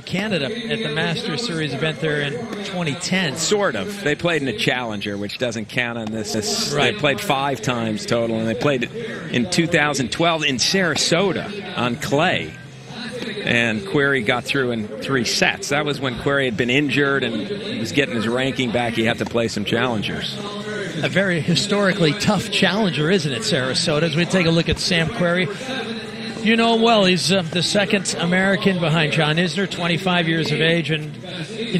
Canada at the Masters Series event there in 2010. Sort of. They played in a Challenger, which doesn't count on this. Right. They played 5 times total, and they played in 2012 in Sarasota on clay. And Querrey got through in 3 sets. That was when Querrey had been injured and was getting his ranking back. He had to play some Challengers. A very historically tough challenger, isn't it, Sarasota? As we take a look at Sam Querrey. You know him well. He's the second American behind John Isner, 25 years of age. And,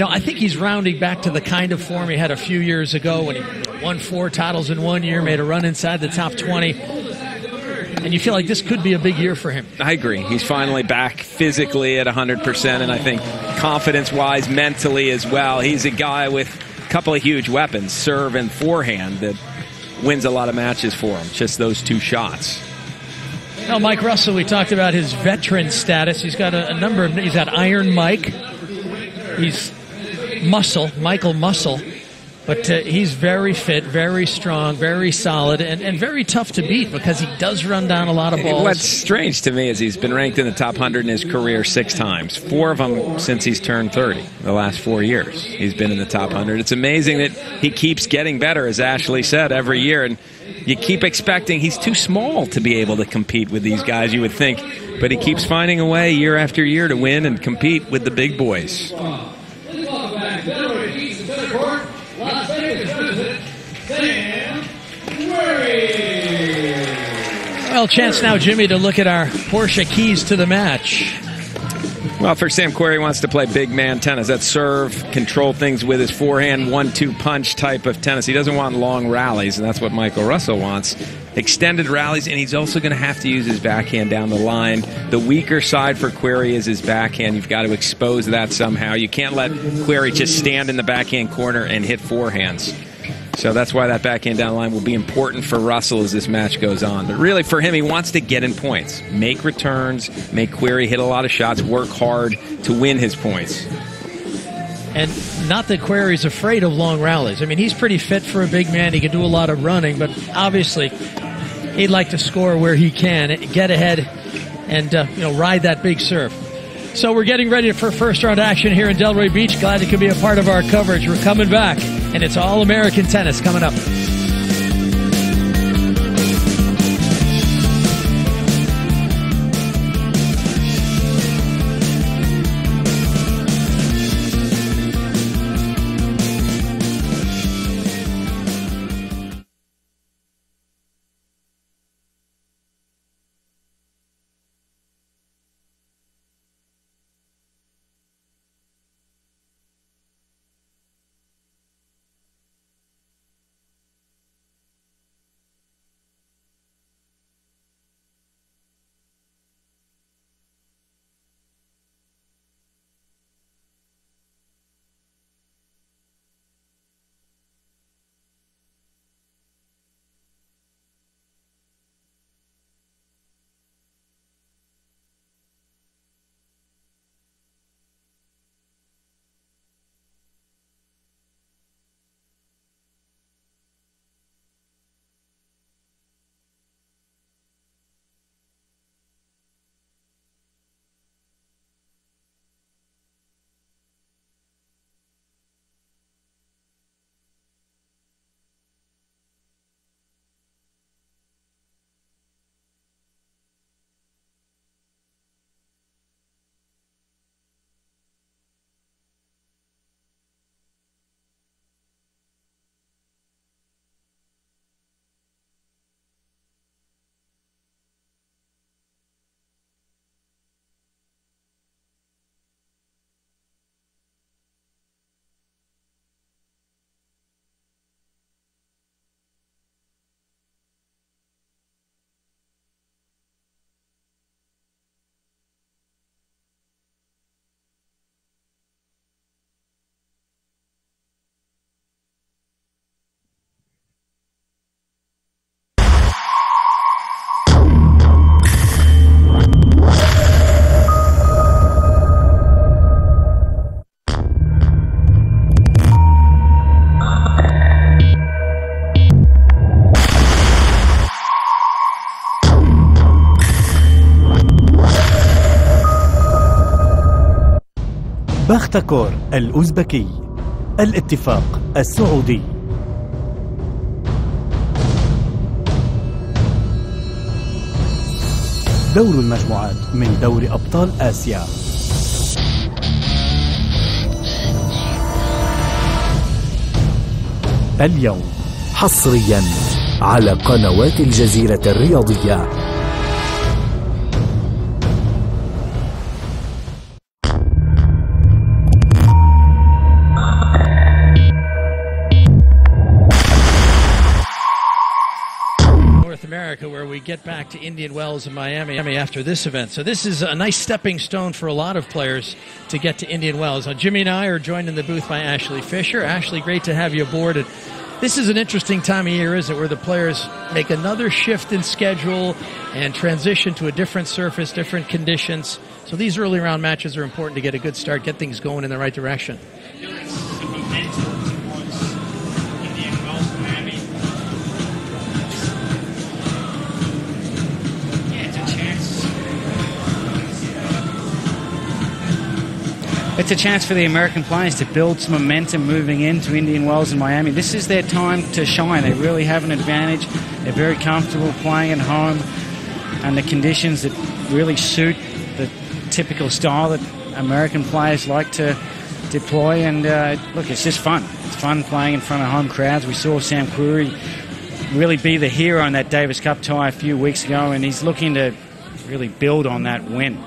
I think he's rounding back to the kind of form he had a few years ago when he won 4 titles in 1 year, made a run inside the top 20. And you feel like this could be a big year for him. I agree. He's finally back physically at 100%, and I think confidence-wise, mentally as well. He's a guy with a couple of huge weapons, serve and forehand, that wins a lot of matches for him, just those 2 shots. Now, Mike Russel, we talked about his veteran status. He's got a number of... He's got Iron Mike. He's Michael Muscle. But he's very fit, very strong, very solid, and very tough to beat because he does run down a lot of balls. What's strange to me is he's been ranked in the top 100 in his career 6 times, 4 of them since he's turned 30, the last 4 years. He's been in the top 100. It's amazing that he keeps getting better, as Ashley said, every year. And you keep expecting he's too small to be able to compete with these guys, you would think. But he keeps finding a way year after year to win and compete with the big boys. Well, chance now, Jimmy, to look at our Porsche keys to the match. Well, for Sam Querrey, he wants to play big man tennis. That's serve, control things with his forehand, 1-2 punch type of tennis. He doesn't want long rallies, and that's what Michael Russell wants. Extended rallies, and he's also going to have to use his backhand down the line. The weaker side for Querrey is his backhand. You've got to expose that somehow. You can't let Querrey just stand in the backhand corner and hit forehands. So that's why that backhand down the line will be important for Russell as this match goes on. But really, for him, he wants to get in points, make returns, make Querrey hit a lot of shots, work hard to win his points. And not that Querrey's afraid of long rallies. I mean, he's pretty fit for a big man. He can do a lot of running, but obviously he'd like to score where he can, get ahead, and ride that big serve. So we're getting ready for first round action here in Delray Beach. Glad you could be a part of our coverage. We're coming back, and it's All-American Tennis coming up. بختكور الأوزبكي، الاتفاق السعودي. دور المجموعات من دوري أبطال آسيا. اليوم حصريا على قنوات الجزيرة الرياضية. America, where we get back to Indian Wells and Miami after this event. So this is a nice stepping stone for a lot of players to get to Indian Wells. Now, Jimmy and I are joined in the booth by Ashley Fisher. Ashley, great to have you aboard. And this is an interesting time of year, isn't it, where the players make another shift in schedule and transition to a different surface, different conditions. So these early round matches are important to get a good start, get things going in the right direction. It's a chance for the American players to build some momentum moving into Indian Wells and Miami. This is their time to shine. They really have an advantage. They're very comfortable playing at home under conditions that really suit the typical style that American players like to deploy. And look, it's just fun. It's fun playing in front of home crowds. We saw Sam Querrey really be the hero in that Davis Cup tie a few weeks ago, and he's looking to really build on that win.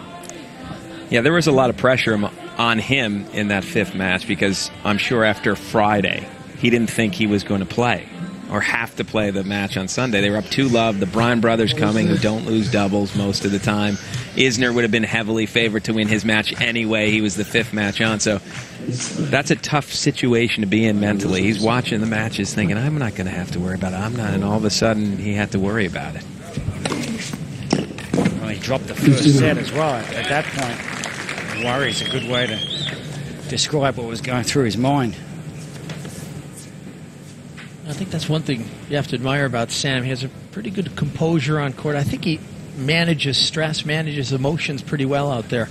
Yeah, there was a lot of pressure on him in that fifth match because I'm sure after Friday he didn't think he was going to play or have to play the match on Sunday. They were up 2-love. The Bryan brothers coming, who don't lose doubles most of the time. Isner would have been heavily favored to win his match anyway. He was the fifth match on. So that's a tough situation to be in mentally. He's watching the matches thinking, I'm not going to have to worry about it. I'm not. And all of a sudden he had to worry about it. Well, he dropped the first set as well. At that point, worry is a good way to describe what was going through his mind. I think that's one thing you have to admire about Sam. He has a pretty good composure on court. I think he manages stress, manages emotions pretty well out there.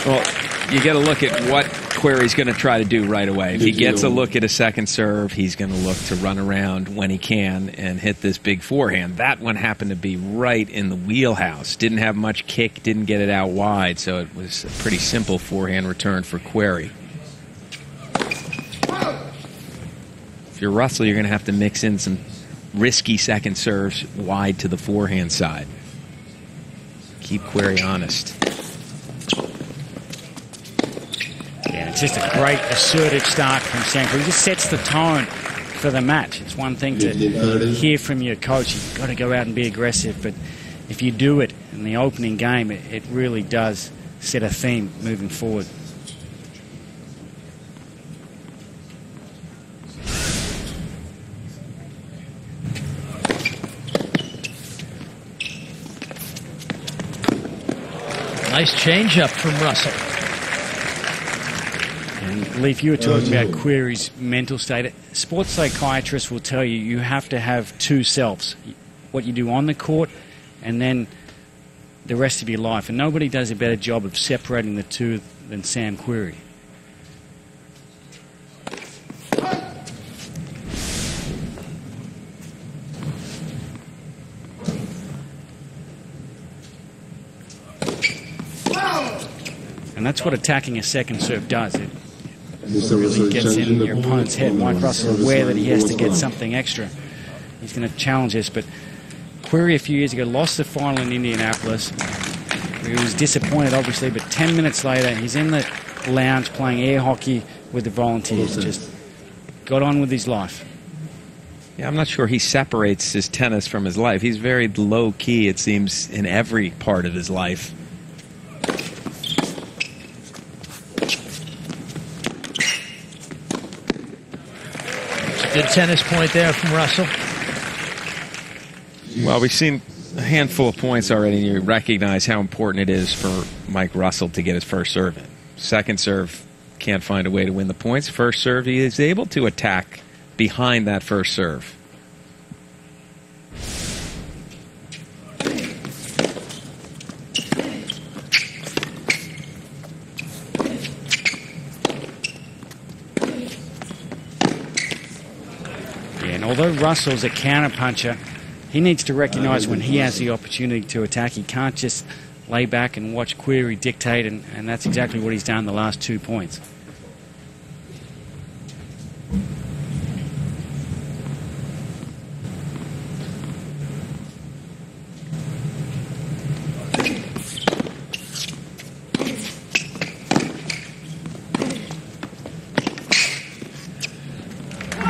Well, you got to look at what Querrey's going to try to do right away. If he gets a look at a second serve, he's going to look to run around when he can and hit this big forehand. That one happened to be right in the wheelhouse. Didn't have much kick, didn't get it out wide, so it was a pretty simple forehand return for Querrey. If you're Russell, you're going to have to mix in some risky second serves wide to the forehand side. Keep Querrey honest. Yeah, it's just a great assertive start from Sam Querrey. He just sets the tone for the match. It's one thing to hear from your coach, you've got to go out and be aggressive, but if you do it in the opening game, it really does set a theme moving forward. Nice change-up from Russell. And Leif, you were talking about Querrey's mental state. Sports psychiatrists will tell you you have to have two selves. What you do on the court and then the rest of your life. And nobody does a better job of separating the two than Sam Querrey. And that's what attacking a second serve does. It really gets in your opponent's head. Mike Russell aware that he has to get something extra. He's going to challenge this, but Querrey a few years ago lost the final in Indianapolis. He was disappointed, obviously, but 10 minutes later, he's in the lounge playing air hockey with the Volunteers. Just got on with his life. Yeah, I'm not sure he separates his tennis from his life. He's very low-key, it seems, in every part of his life. Good tennis point there from Russell. Well, we've seen a handful of points already, and you recognize how important it is for Mike Russell to get his first serve in. Second serve can't find a way to win the points. First serve, he is able to attack behind that first serve. And although Russell's a counterpuncher, he needs to recognise when he has the opportunity to attack. He can't just lay back and watch Querrey dictate, and that's exactly what he's done the last 2 points.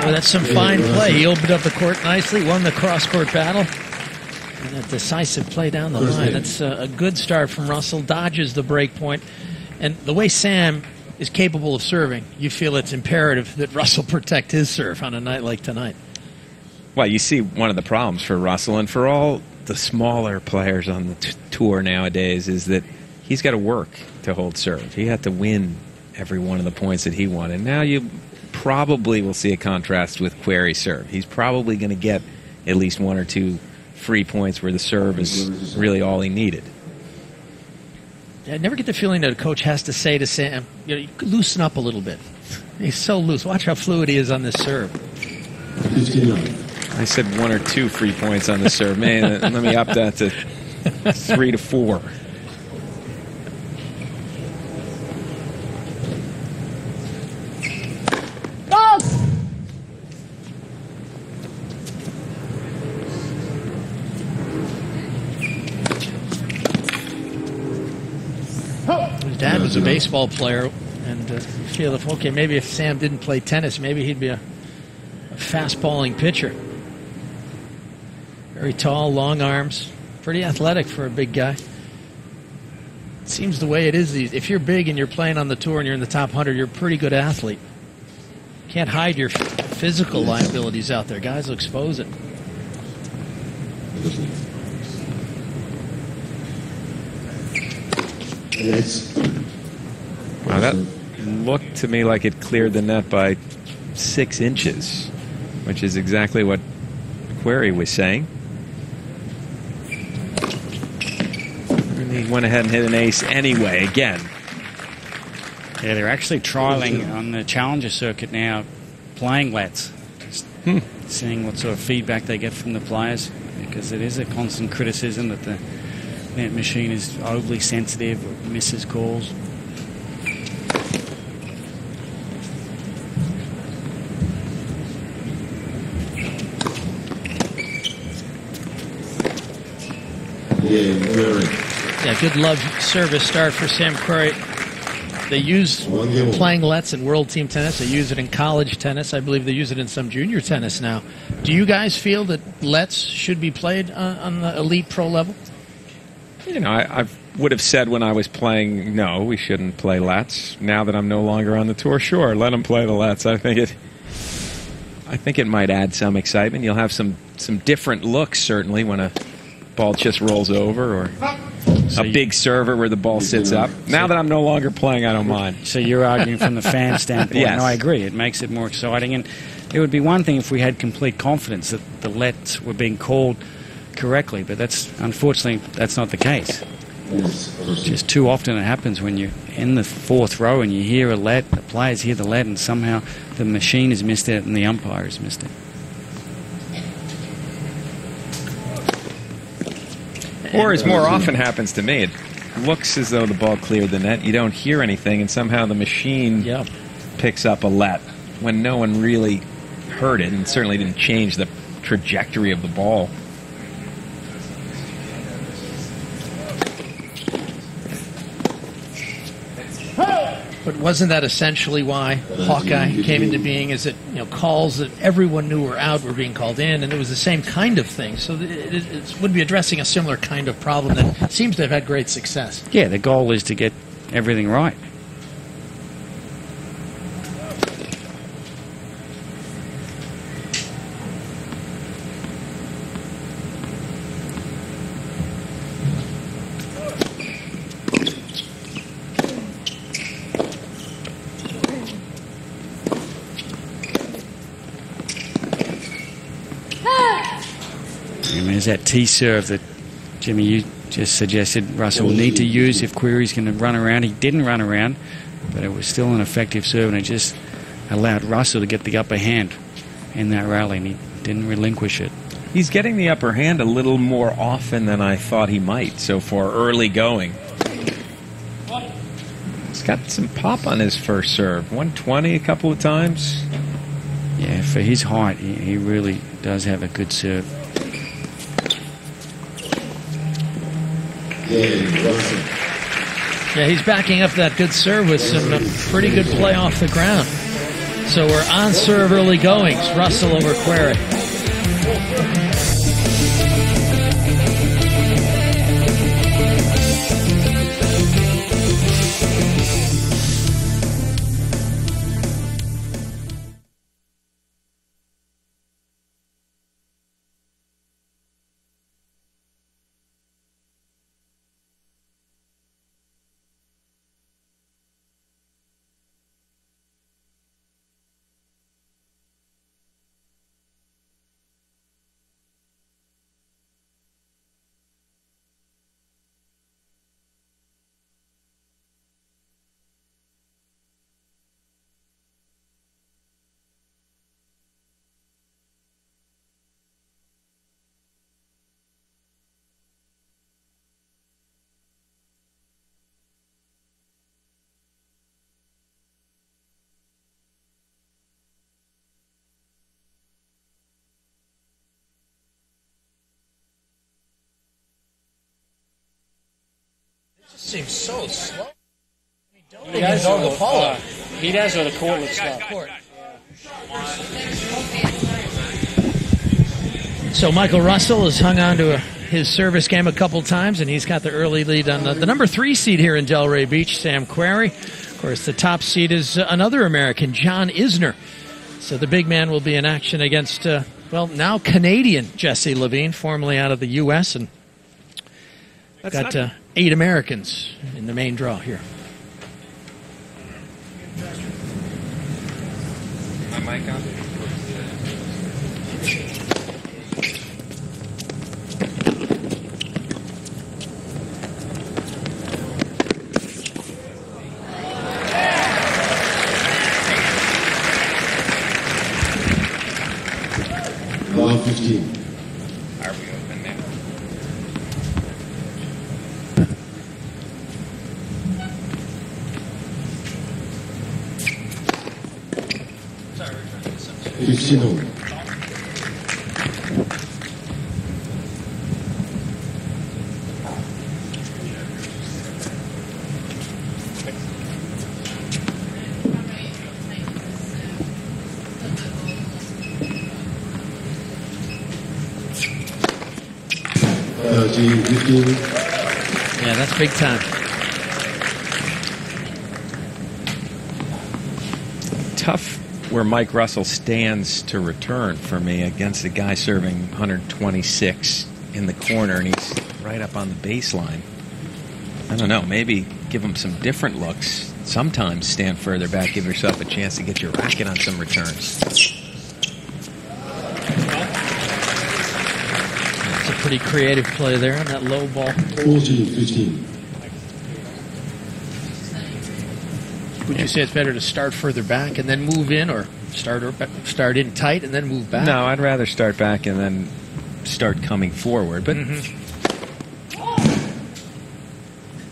Well, that's some fine play. He opened up the court nicely, won the cross-court battle. And a decisive play down the line. That's a good start from Russell. Dodges the break point. And the way Sam is capable of serving, you feel it's imperative that Russell protect his serve on a night like tonight. Well, you see one of the problems for Russell and for all the smaller players on the tour nowadays is that he's got to work to hold serve. He had to win every one of the points that he won. And now you probably will see a contrast with Querrey's serve. He's probably going to get at least 1 or 2 free points where the serve is really all he needed. I never get the feeling that a coach has to say to Sam, you loosen up a little bit. He's so loose. Watch how fluid he is on this serve. I said 1 or 2 free points on the serve. Man, let me up that to 3 to 4. His dad was a baseball player, and you feel maybe if Sam didn't play tennis, maybe he'd be a fast-balling pitcher. Very tall, long arms, pretty athletic for a big guy. It seems the way it is. If you're big and you're playing on the tour and you're in the top 100, you're a pretty good athlete. Can't hide your physical liabilities out there. Guys will expose it. Wow, that looked to me like it cleared the net by 6 inches, which is exactly what Querrey was saying. And he went ahead and hit an ace anyway, again. Yeah, they're actually trialling on the Challenger circuit now, playing lets. Just seeing what sort of feedback they get from the players, because it is a constant criticism that the net machine is overly sensitive or misses calls. Yeah, good love service start for Sam Querrey. They use playing lets in World Team Tennis. They use it in college tennis. I believe they use it in some junior tennis now. Do you guys feel that lets should be played on the elite pro level? You know, I would have said when I was playing, no, we shouldn't play lets. Now that I'm no longer on the tour, sure, let them play the lets. I think it might add some excitement. You'll have some different looks, certainly, when a ball just rolls over or a big server where the ball sits up. Now that I'm no longer playing, I don't mind. So you're arguing from the fan standpoint. Yes. No, I agree. It makes it more exciting. And it would be one thing if we had complete confidence that the lets were being called correctly, but unfortunately that's not the case. Just too often it happens when you're in the 4th row and you hear a let, the players hear the let, and somehow the machine has missed it and the umpire has missed it. Or as more often happens to me, it looks as though the ball cleared the net. You don't hear anything, and somehow the machine picks up a let when no one really heard it and certainly didn't change the trajectory of the ball. But wasn't that essentially why Hawkeye came into being? Is that calls that everyone knew were out were being called in, and it was the same kind of thing. So it would be addressing a similar kind of problem that seems to have had great success. Yeah, the goal is to get everything right. there's that T serve that, Jimmy, you just suggested Russell will need to use if Querrey's going to run around. He didn't run around, but it was still an effective serve, and it just allowed Russell to get the upper hand in that rally, and he didn't relinquish it. He's getting the upper hand a little more often than I thought he might so far early going. He's got some pop on his first serve. 120 a couple of times. Yeah, for his height, he really does have a good serve. Yeah, he's backing up that good serve with some pretty good play off the ground. So we're on serve early goings. Russell over Querrey. Seems so slow. He does, or the follow. He does, or the court looks slow. So Michael Russell has hung on to his service game a couple times, and he's got the early lead on the number 3 seed here in Delray Beach, Sam Querrey. Of course, the top seed is another American, John Isner. So the big man will be in action against, well, now Canadian Jesse Levine, formerly out of the U.S., and got 8 Americans in the main draw here. My mic on? Ball 15. Are we open now? Sorry, we're trying to get some. 15 over. Yeah, that's big time. Tough where Mike Russell stands to return for me against a guy serving 126 in the corner, and he's right up on the baseline. I don't know, maybe give him some different looks. Sometimes stand further back, give yourself a chance to get your racket on some returns. It's a pretty creative play there on that low ball. 14-15. Would you say it's better to start further back and then move in, or start in tight and then move back? No, I'd rather start back and then start coming forward. But,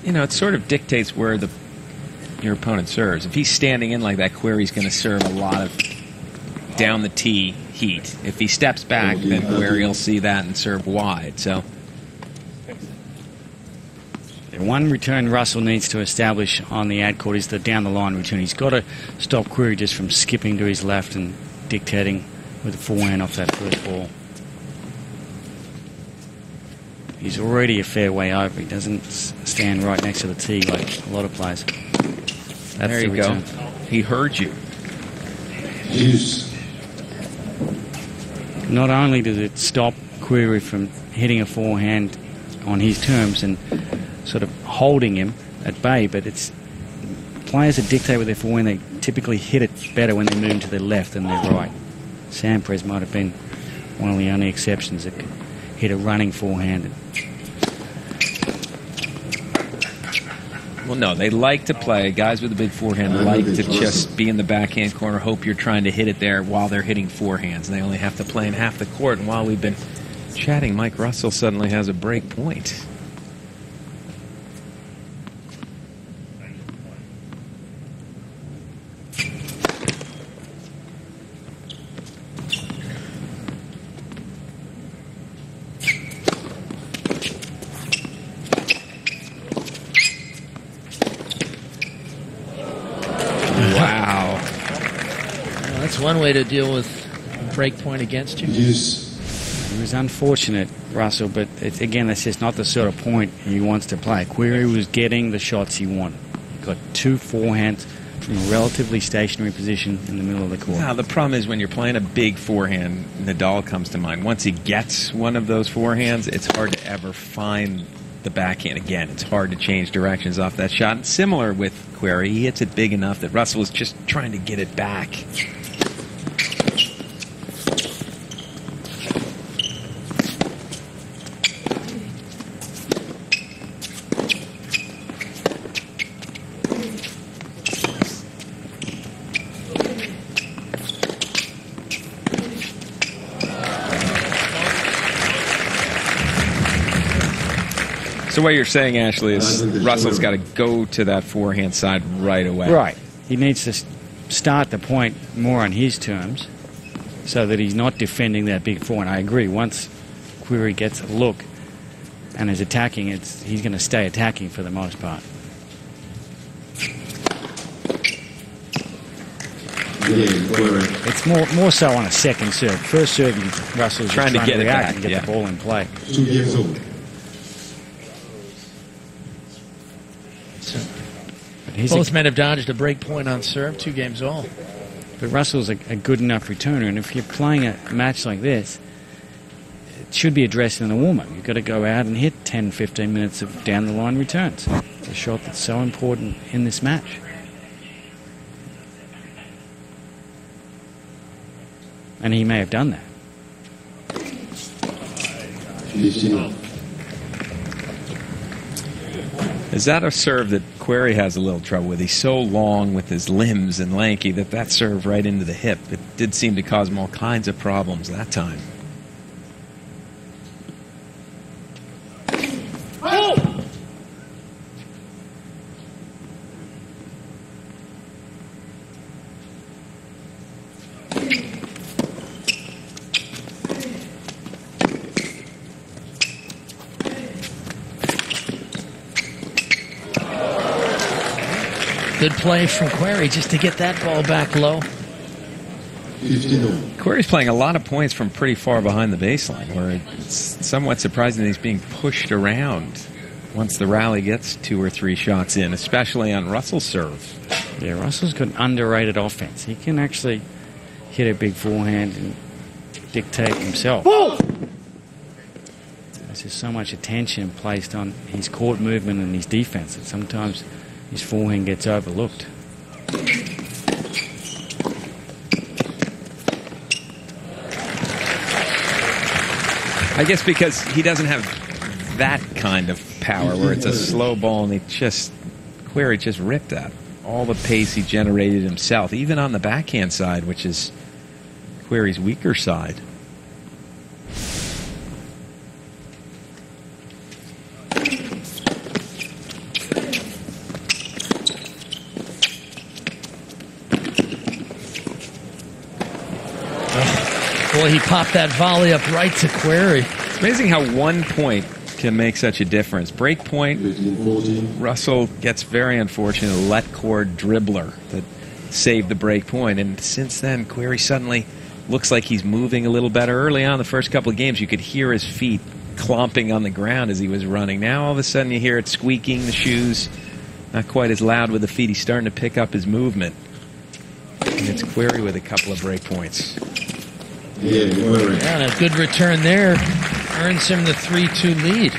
you know, it sort of dictates where your opponent serves. If he's standing in like that, Querrey's going to serve a lot of down the tee heat. If he steps back, then Querrey will see that and serve wide. So one return Russell needs to establish on the ad court is the down-the-line return. He's got to stop Querrey just from skipping to his left and dictating with a forehand off that first ball. He's already a fair way over. He doesn't stand right next to the tee like a lot of players. That's there you go. He heard you. Use. Not only does it stop Querrey from hitting a forehand on his terms and sort of holding him at bay, but it's players that dictate with their forehand, they typically hit it better when they move to their left than their right. Sampras might have been one of the only exceptions that hit a running forehand. Well, no, they like to play. Guys with a big forehand like to just be in the backhand corner, hope you're trying to hit it there while they're hitting forehands. And they only have to play in half the court. And while we've been chatting, Mike Russell suddenly has a break point. One way to deal with a break point against you. It was unfortunate, Russell, but again, that's just not the sort of point he wants to play. Querrey was getting the shots he wanted. He got 2 forehands from a relatively stationary position in the middle of the court. Now, the problem is when you're playing a big forehand, Nadal comes to mind. Once he gets one of those forehands, it's hard to ever find the backhand again. It's hard to change directions off that shot. And similar with Querrey, he hits it big enough that Russell is just trying to get it back. So what you're saying, Ashley, is Russell's got to go to that forehand side right away. Right. He needs to start the point more on his terms so that he's not defending that big forehand. I agree. Once Querrey gets a look and is attacking, he's going to stay attacking for the most part. It's more so on a second serve. First serve, Russell's trying to get it back and get the ball in play. 2 games old. Both men have dodged a break point on serve, 2 games all. But Russell's a good enough returner, and if you're playing a match like this, it should be addressed in the warm-up. You've got to go out and hit 10, 15 minutes of down-the-line returns. It's a shot that's so important in this match. And he may have done that. 15. Is that a serve that Querrey has a little trouble with? He's so long with his limbs and lanky that serve right into the hip. It did seem to cause him all kinds of problems that time. Oh! Good play from Querrey just to get that ball back low. 15. Querrey's playing a lot of points from pretty far behind the baseline, where it's somewhat surprising that he's being pushed around once the rally gets 2 or 3 shots in, especially on Russell's serve. Yeah, Russell's got an underrated offense. He can actually hit a big forehand and dictate himself. Whoa! There's just so much attention placed on his court movement and his defense that sometimes his forehand gets overlooked. I guess because he doesn't have that kind of power where it's a slow ball and Querrey just ripped that. All the pace he generated himself, even on the backhand side, which is Querrey's weaker side. Boy, he popped that volley up right to Querrey. It's amazing how 1 point can make such a difference. Break point, 15, Russell gets very unfortunate, a let-cord dribbler that saved the break point. And since then, Querrey suddenly looks like he's moving a little better. Early on, the first couple of games, you could hear his feet clomping on the ground as he was running. Now, all of a sudden, you hear it squeaking, the shoes, not quite as loud with the feet. He's starting to pick up his movement. And it's Querrey with a couple of break points. Yeah, and a good return there earns him the 3-2 lead.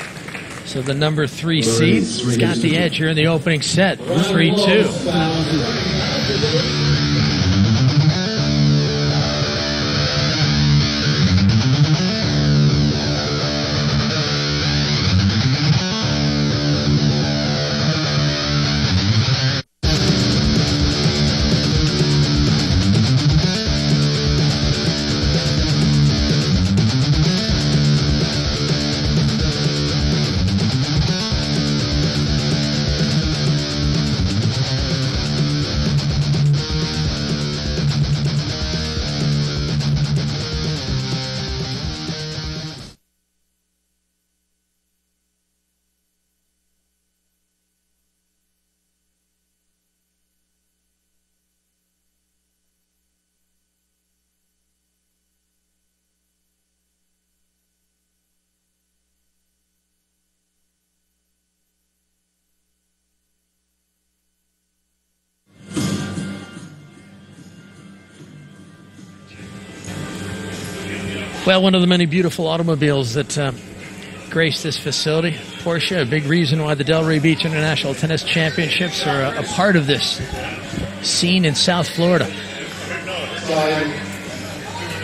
So the number 3 seed has got the edge here in the opening set, 3-2. Well, one of the many beautiful automobiles that grace this facility, Porsche, a big reason why the Delray Beach International Tennis Championships are a part of this scene in South Florida.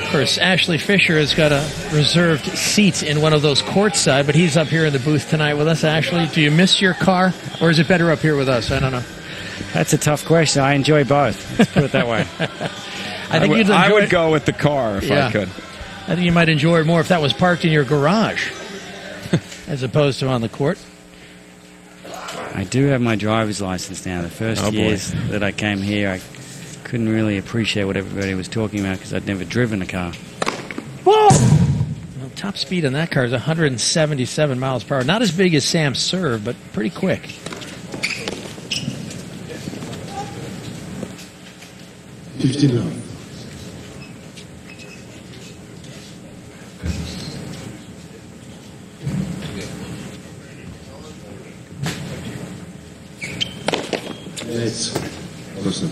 Of course, Ashley Fisher has got a reserved seat in one of those courtside, but he's up here in the booth tonight with us. Ashley, do you miss your car, or is it better up here with us? I don't know. That's a tough question. I enjoy both. Let's put it that way. I would go with the car if I could. I think you might enjoy it more if that was parked in your garage as opposed to on the court. I do have my driver's license now. The first years that I came here, I couldn't really appreciate what everybody was talking about because I'd never driven a car. Whoa! Well, top speed on that car is 177 miles per hour. Not as big as Sam's serve, but pretty quick. 59. Yes. Russel.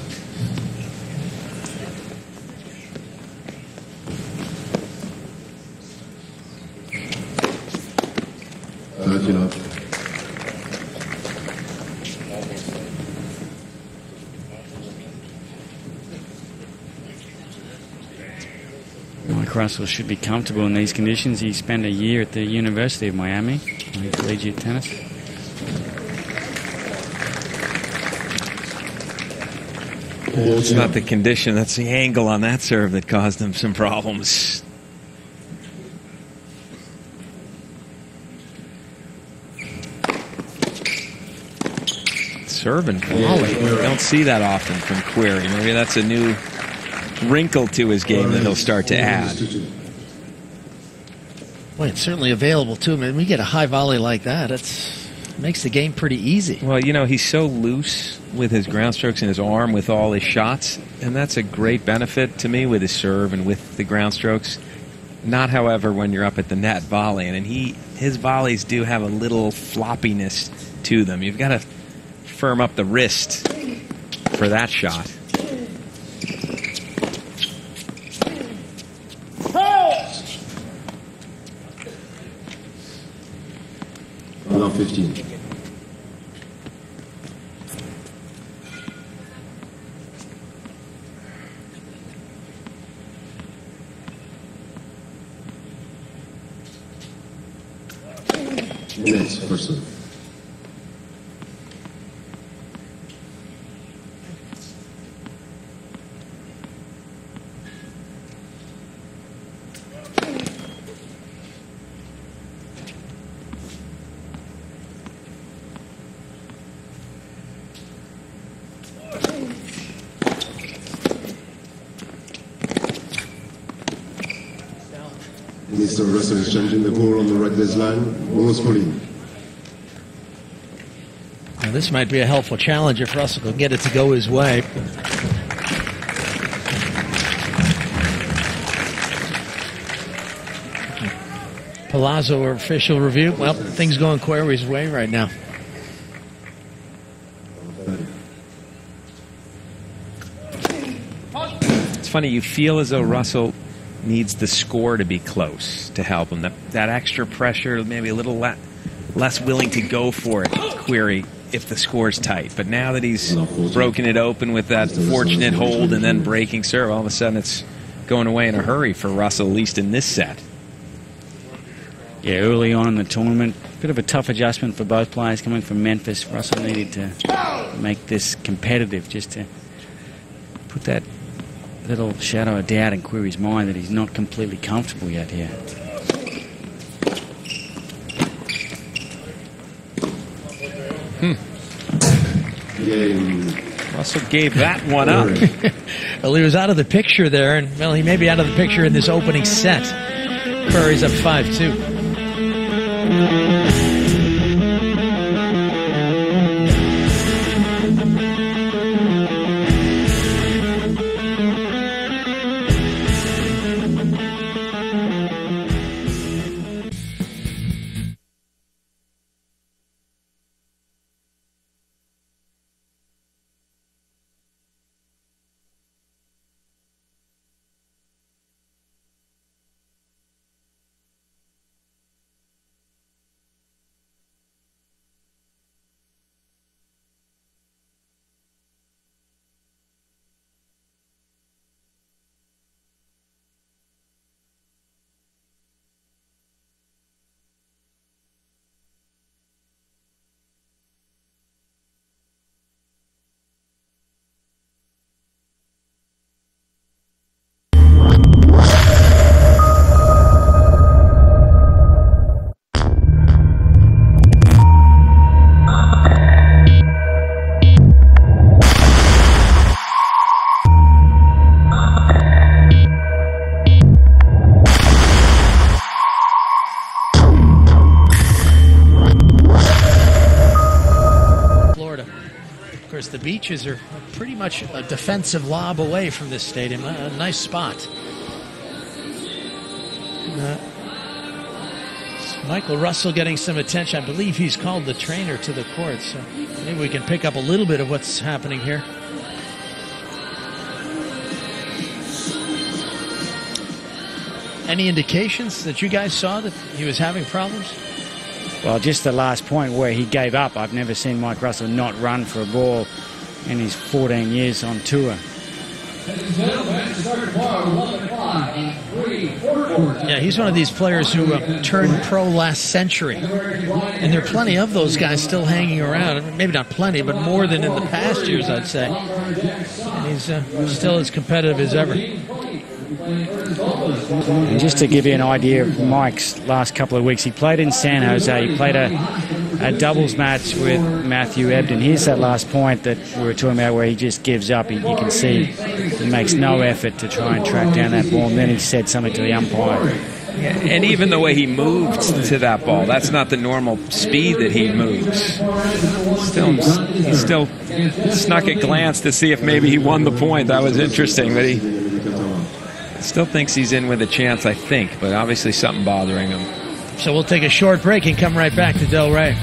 Mike Russell should be comfortable in these conditions. He spent a year at the University of Miami playing collegiate tennis. It's not the condition, that's the angle on that serve that caused him some problems. Serve and volley. You don't see that often from Querrey. Maybe that's a new wrinkle to his game that he'll start to add. Well, it's certainly available to him. And we get a high volley like that, it makes the game pretty easy. Well, you know, he's so loose with his ground strokes and his arm with all his shots, and that's a great benefit to me with his serve and with the ground strokes. Not, however, when you're up at the net volleying, and his volleys do have a little floppiness to them. You've got to firm up the wrist for that shot. Now 15. Yes, Russel. Mr. Russell is changing the ball on the right baseline. Balls falling. Now, this might be a helpful challenge if Russell can get it to go his way. Palazzo official review. Well, things going Querrey's way right now. It's funny, you feel as though Russell needs the score to be close to help him. That extra pressure, maybe a little less willing to go for it, Querrey, if the score's tight. But now that he's broken it open with that fortunate hold and then breaking serve, all of a sudden it's going away in a hurry for Russell, at least in this set. Yeah, early on in the tournament, bit of a tough adjustment for both players coming from Memphis. Russell needed to make this competitive just to put that little shadow of doubt in Querrey's mind that he's not completely comfortable yet here. Russell gave that one up. Well, he was out of the picture there, and well, he may be out of the picture in this opening set. Querrey's up 5-2. beaches are pretty much a defensive lob away from this stadium. A nice spot. Michael Russel getting some attention. I believe he's called the trainer to the court, so maybe we can pick up a little bit of what's happening here. Any indications that you guys saw that he was having problems? Well, just the last point where he gave up. I've never seen Mike Russell not run for a ball in his 14 years on tour. Yeah, he's one of these players who turned pro last century. And there are plenty of those guys still hanging around. Maybe not plenty, but more than in the past years, I'd say. And he's still as competitive as ever. And just to give you an idea of Mike's last couple of weeks, he played in San Jose. He played a doubles match with Matthew Ebden. Here's that last point that we were talking about where he just gives up. You can see he makes no effort to try and track down that ball, and then he said something to the umpire. Yeah, and even the way he moved to that ball, that's not the normal speed that he moves. He still snuck a glance to see if maybe he won the point. That was interesting, but he still thinks he's in with a chance, I think, but obviously something bothering him. So we'll take a short break and come right back to Delray.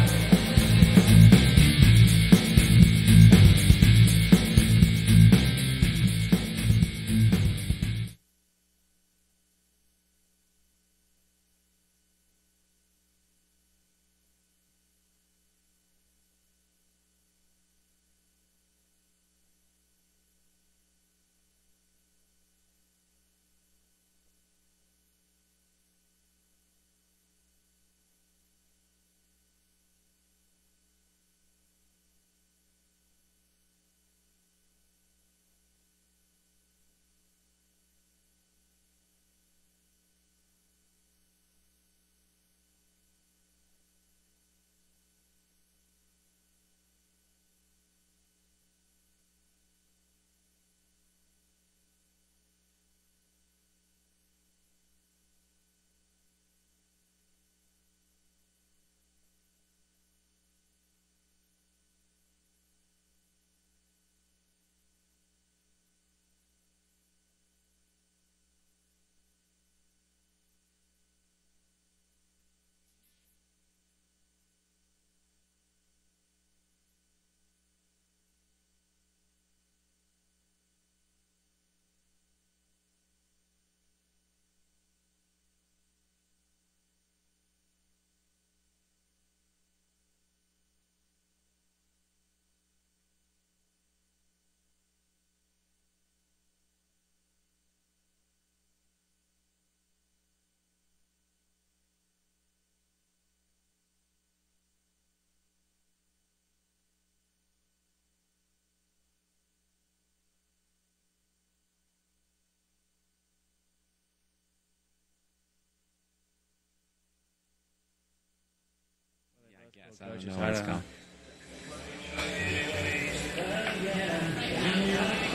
I don't know what's going.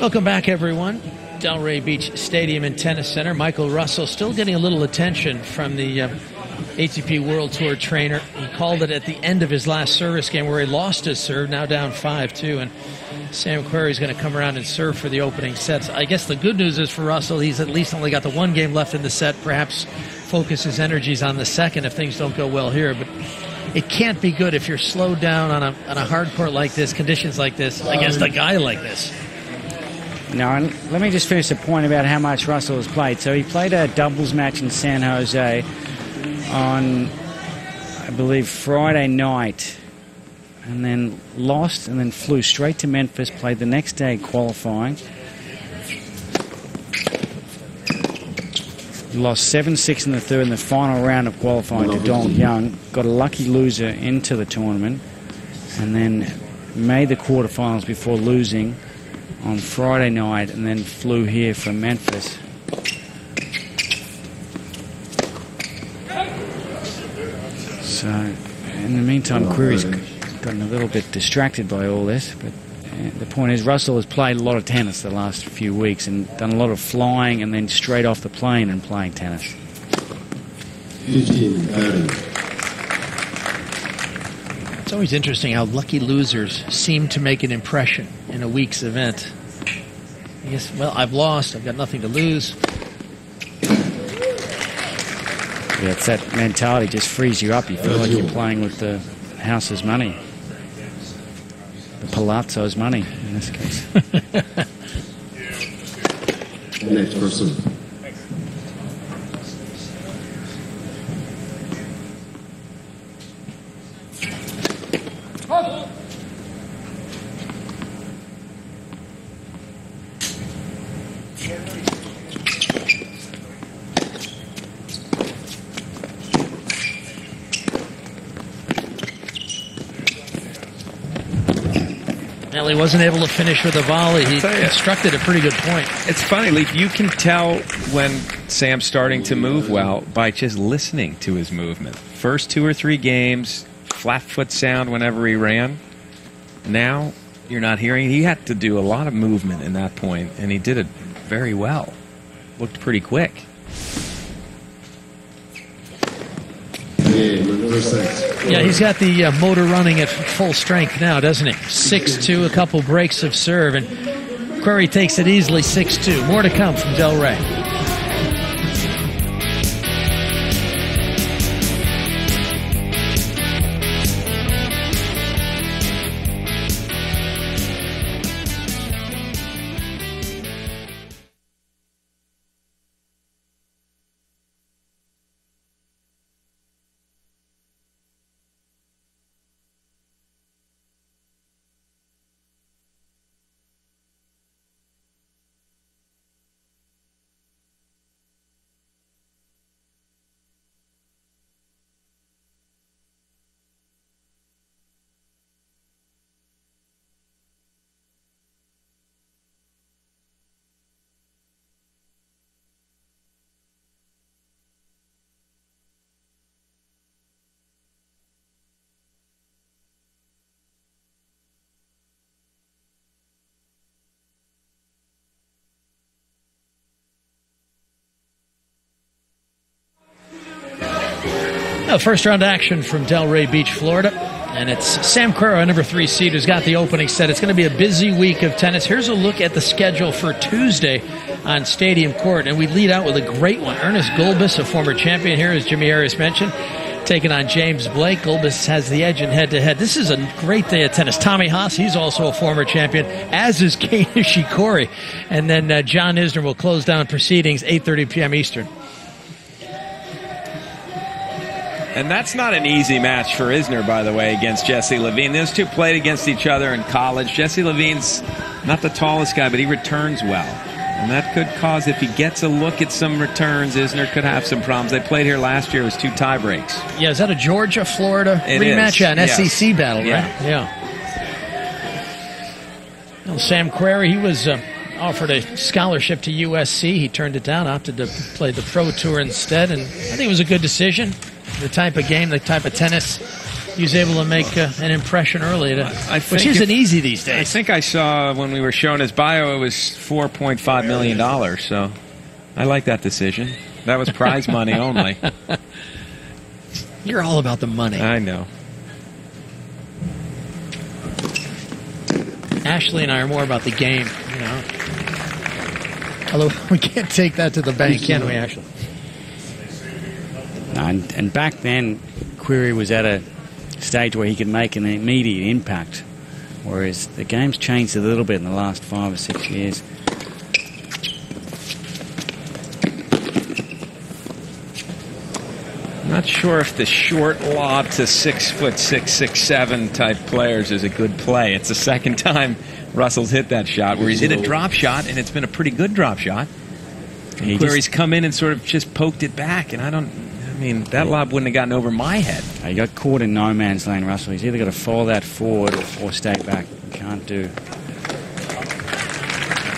Welcome back, everyone. Delray Beach Stadium and Tennis Center. Michael Russell still getting a little attention from the ATP World Tour trainer. He called it at the end of his last service game where he lost his serve, now down 5-2. And Sam Querrey's going to come around and serve for the opening sets. I guess the good news is for Russell, he's at least only got the one game left in the set. Perhaps focus his energies on the second if things don't go well here. But it can't be good if you're slowed down on a hard court like this, conditions like this, against a guy like this. No, and let me just finish the point about how much Russell has played. So he played a doubles match in San Jose on, I believe, Friday night, and then lost, and then flew straight to Memphis, played the next day qualifying. Lost 7-6 in the third in the final round of qualifying to Donald Young. Got a lucky loser into the tournament, and then made the quarterfinals before losing on Friday night, and then flew here from Memphis. So, in the meantime, Querrey's gotten a little bit distracted by all this, but the point is Russell has played a lot of tennis the last few weeks and done a lot of flying and then straight off the plane and playing tennis. 15, It's always interesting how lucky losers seem to make an impression. in a week's event. I guess, well, I've lost. I've got nothing to lose. Yeah, it's that mentality just frees you up. You feel like you're playing with the house's money. The Palazzo's money, in this case. Next person. Well, he wasn't able to finish with a volley. He constructed a pretty good point. It's funny, Leaf. You can tell when Sam's starting to move well by just listening to his movement. First 2 or 3 games, flat foot sound whenever he ran. Now you're not hearing. He had to do a lot of movement in that point, and he did it very well. Looked pretty quick. Yeah, he's got the motor running at full strength now, doesn't he? 6-2, a couple breaks of serve, and Querrey takes it easily 6-2. More to come from Delray. First round action from Delray Beach, Florida. And it's Sam Querrey, number 3 seed, who's got the opening set. It's going to be a busy week of tennis. Here's a look at the schedule for Tuesday on Stadium Court. And we lead out with a great one. Ernest Gulbis, a former champion here, as Jimmy Harris mentioned, taking on James Blake. Gulbis has the edge in head-to-head. This is a great day of tennis. Tommy Haas, he's also a former champion, as is Kei Nishikori. And then John Isner will close down proceedings, 8:30 p.m. Eastern. And that's not an easy match for Isner, by the way, against Jesse Levine. Those two played against each other in college. Jesse Levine's not the tallest guy, but he returns well. And that could cause, if he gets a look at some returns, Isner could have some problems. They played here last year. It was 2 tie breaks. Yeah, is that a Georgia-Florida rematch? Yeah, an SEC battle, right? Yeah. Well, Sam Querrey, he was offered a scholarship to USC. He turned it down, opted to play the Pro Tour instead, and I think it was a good decision. The type of game, the type of tennis, he was able to make an impression early, which isn't easy these days. I think I saw when we were showing his bio, it was $4.5 million, so I like that decision. That was prize money only. You're all about the money. I know. Ashley and I are more about the game, you know. Although we can't take that to the bank, can we, Ashley? And back then, Querrey was at a stage where he could make an immediate impact, whereas the game's changed a little bit in the last 5 or 6 years. I'm not sure if the short lob to 6'6", 6'7" type players is a good play. It's the second time Russell's hit that shot, where he's hit a drop shot, and it's been a pretty good drop shot. And Querrey's come in and sort of just poked it back, and I mean, that lob wouldn't have gotten over my head. He got caught in no man's land, Russell. He's either got to follow that forward or stay back. He can't do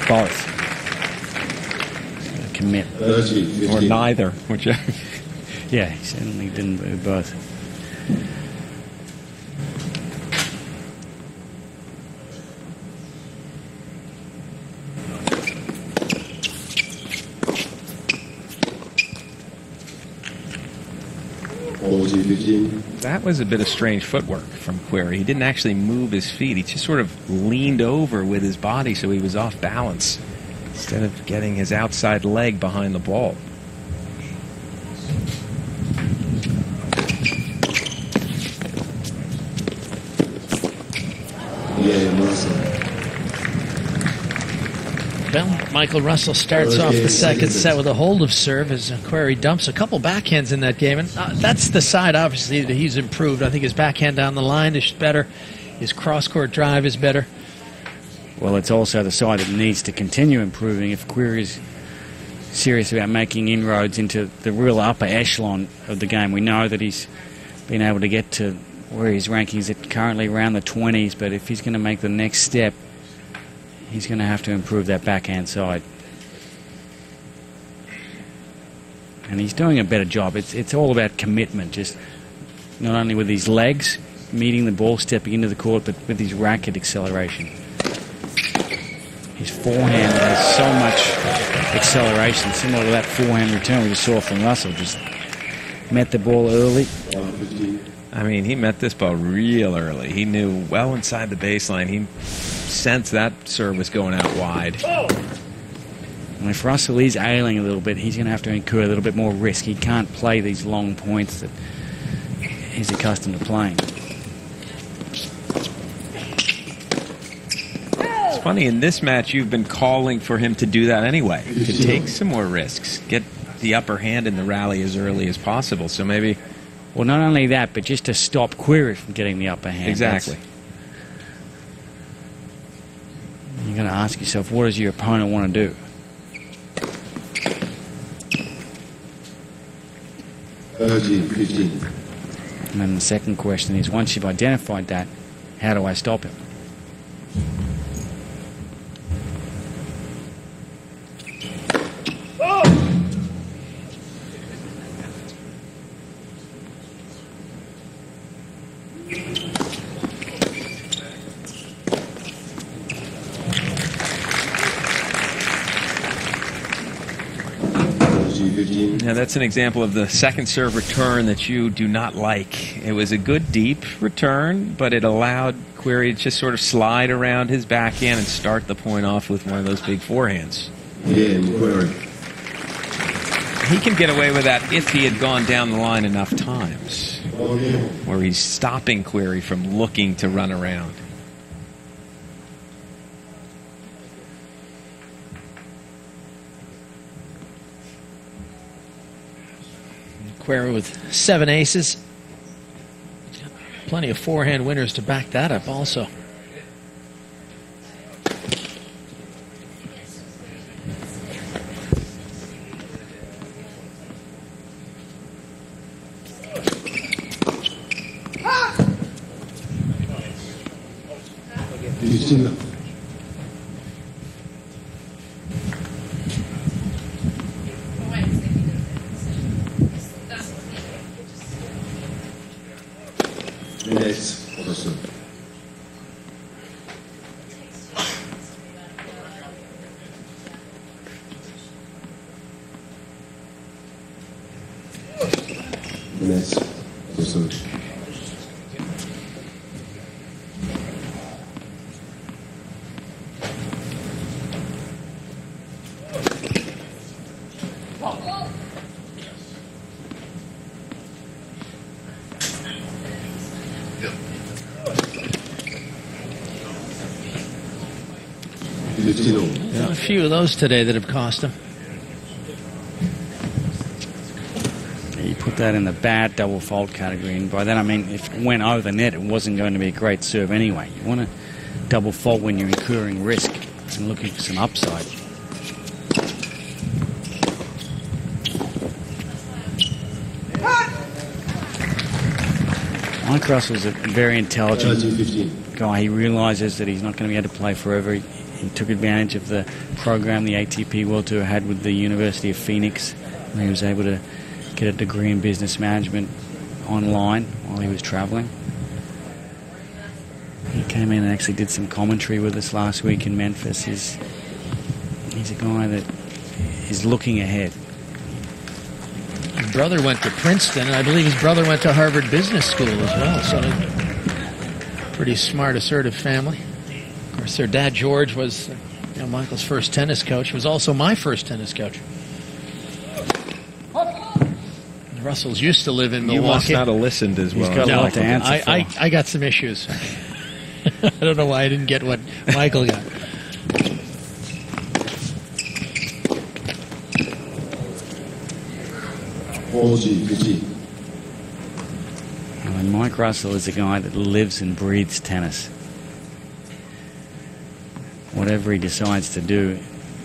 both. Commit. Or neither. Whichever. Yeah, he certainly didn't do both. 40, 15. That was a bit of strange footwork from Querrey. He didn't actually move his feet. He just sort of leaned over with his body so he was off balance instead of getting his outside leg behind the ball. Yeah, Russell. Well, Michael Russell starts off the second set with a hold of serve as Querrey dumps a couple backhands in that game. And that's the side, obviously, that he's improved. I think his backhand down the line is better. His cross-court drive is better. Well, it's also the side that needs to continue improving if Querrey's serious about making inroads into the real upper echelon of the game. We know that he's been able to get to where his rankings are currently around the 20s, but if he's going to make the next step, he's going to have to improve that backhand side. And he's doing a better job. It's all about commitment, just not only with his legs, meeting the ball, stepping into the court, but with his racket acceleration. His forehand has so much acceleration, similar to that forehand return we just saw from Russell. Just met the ball early. I mean, he met this ball real early. He knew well inside the baseline. He sensed that serve was going out wide. And if Russell is ailing a little bit, he's going to have to incur a little bit more risk. He can't play these long points that he's accustomed to playing. It's funny, in this match, you've been calling for him to do that anyway, to take some more risks, get the upper hand in the rally as early as possible. So maybe... Well, not only that, but just to stop Querrey from getting the upper hand. Exactly. You're going to ask yourself, what does your opponent want to do? 13, 15. And then the second question is, once you've identified that, how do I stop him? Now that's an example of the second serve return that you do not like. It was a good deep return, but it allowed Querrey to just sort of slide around his backhand and start the point off with one of those big forehands. Yeah, Querrey. He can get away with that if he had gone down the line enough times, where he's stopping Querrey from looking to run around. Querrey with 7 aces. Plenty of forehand winners to back that up also. A few of those today that have cost him. He put that in the bad double fault category, and by that I mean if it went over the net, it wasn't going to be a great serve anyway. You want to double fault when you're incurring risk and looking for some upside. Mike Russell's a very intelligent guy. He realizes that he's not going to be able to play forever. He took advantage of the program the ATP World Tour had with the University of Phoenix, and he was able to get a degree in business management online while he was traveling. He came in and actually did some commentary with us last week in Memphis. He's a guy that is looking ahead. His brother went to Princeton, and I believe his brother went to Harvard Business School as well. So, pretty smart, assertive family. Of course, their dad, George, was Michael's first tennis coach. Was also my first tennis coach. Russel's used to live in Milwaukee. You must not have listened as well. He's got a lot to answer for. I got some issues. I don't know why I didn't get what Michael got. And Mike Russel is a guy that lives and breathes tennis. Whatever he decides to do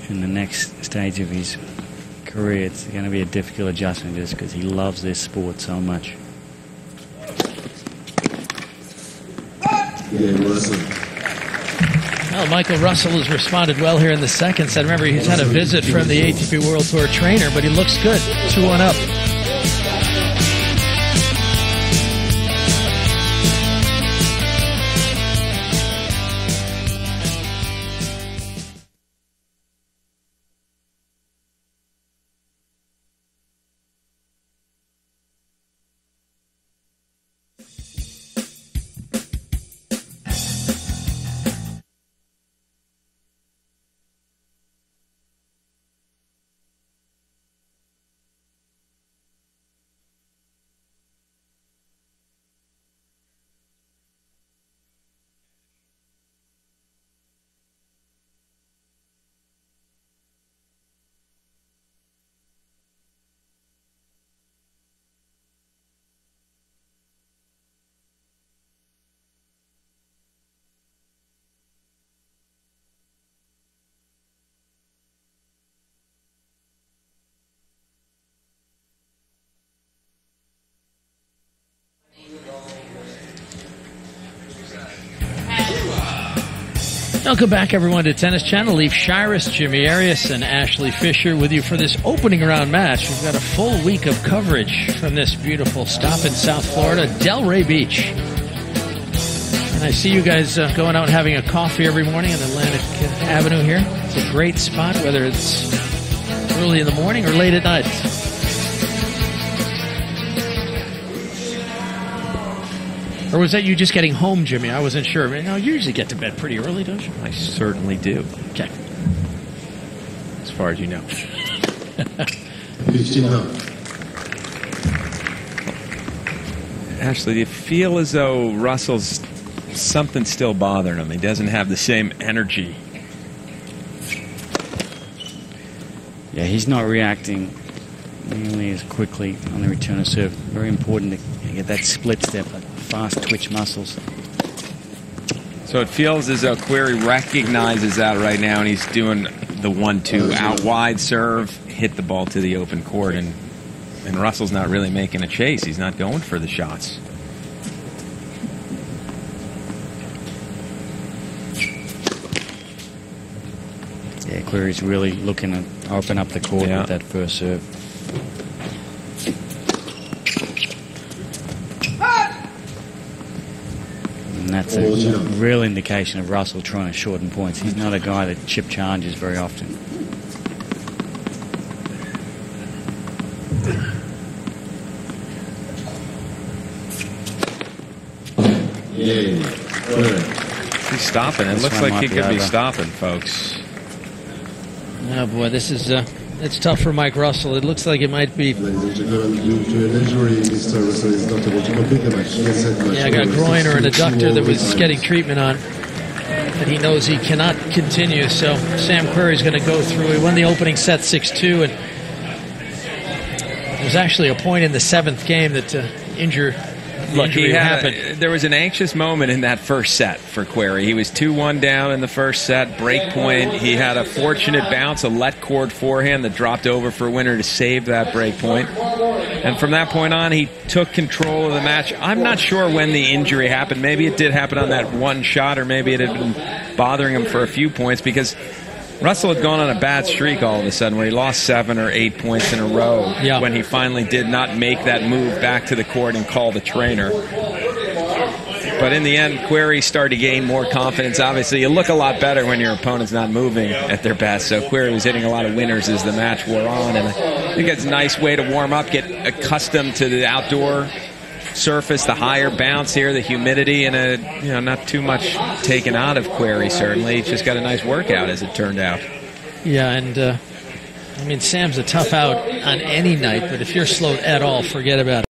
in the next stage of his career, it's going to be a difficult adjustment just because he loves this sport so much. Well, Michael Russel has responded well here in the second set. Remember, he's had a visit from the ATP World Tour trainer, but he looks good. 2-1 up. Welcome back, everyone, to Tennis Channel. Leif Shiras, Jimmy Arias, and Ashley Fisher with you for this opening round match. We've got a full week of coverage from this beautiful stop in South Florida, Delray Beach. And I see you guys going out and having a coffee every morning on Atlantic Avenue here. It's a great spot, whether it's early in the morning or late at night. Or was that you just getting home, Jimmy? I wasn't sure. No, you usually get to bed pretty early, don't you? I certainly do. Okay. As far as you know. 15 now. Ashley, do you feel as though Russell's something still bothering him? He doesn't have the same energy. Yeah, he's not reacting nearly as quickly on the return of serve. Very important to get that split step, fast twitch muscles. So it feels as though Querrey recognizes that right now, and he's doing the 1-2 out wide serve, hit the ball to the open court, and Russell's not really making a chase. He's not going for the shots. Yeah, Querrey's really looking to open up the court with that first serve. And that's a real indication of Russell trying to shorten points. He's not a guy that chip challenges very often. He's stopping. It looks like he could be stopping, folks. Oh, boy, this is it's tough for Mike Russell. It looks like it might be. Ladies and gentlemen, due to an injury, Mr. Russell is not able to complete the match. Yeah, I got a groin or an adductor that was getting treatment on. But he knows he cannot continue, so Sam Querrey's going to go through. He won the opening set 6-2, and there was actually a point in the seventh game that injury happened. There was an anxious moment in that first set for Querrey. He was 2-1 down in the first set, break point. He had a fortunate bounce, a let court forehand that dropped over for a winner to save that break point. And from that point on, he took control of the match. I'm not sure when the injury happened. Maybe it did happen on that one shot, or maybe it had been bothering him for a few points, because Russell had gone on a bad streak all of a sudden where he lost 7 or 8 points in a row when he finally did not make that move back to the court and call the trainer. But in the end, Querrey started to gain more confidence. Obviously, you look a lot better when your opponent's not moving at their best. So Querrey was hitting a lot of winners as the match wore on. And I think it's a nice way to warm up, get accustomed to the outdoor surface, the higher bounce here, the humidity, and not too much taken out of Querrey, certainly. He's just got a nice workout, as it turned out. Yeah, and Sam's a tough out on any night, but if you're slowed at all, forget about it.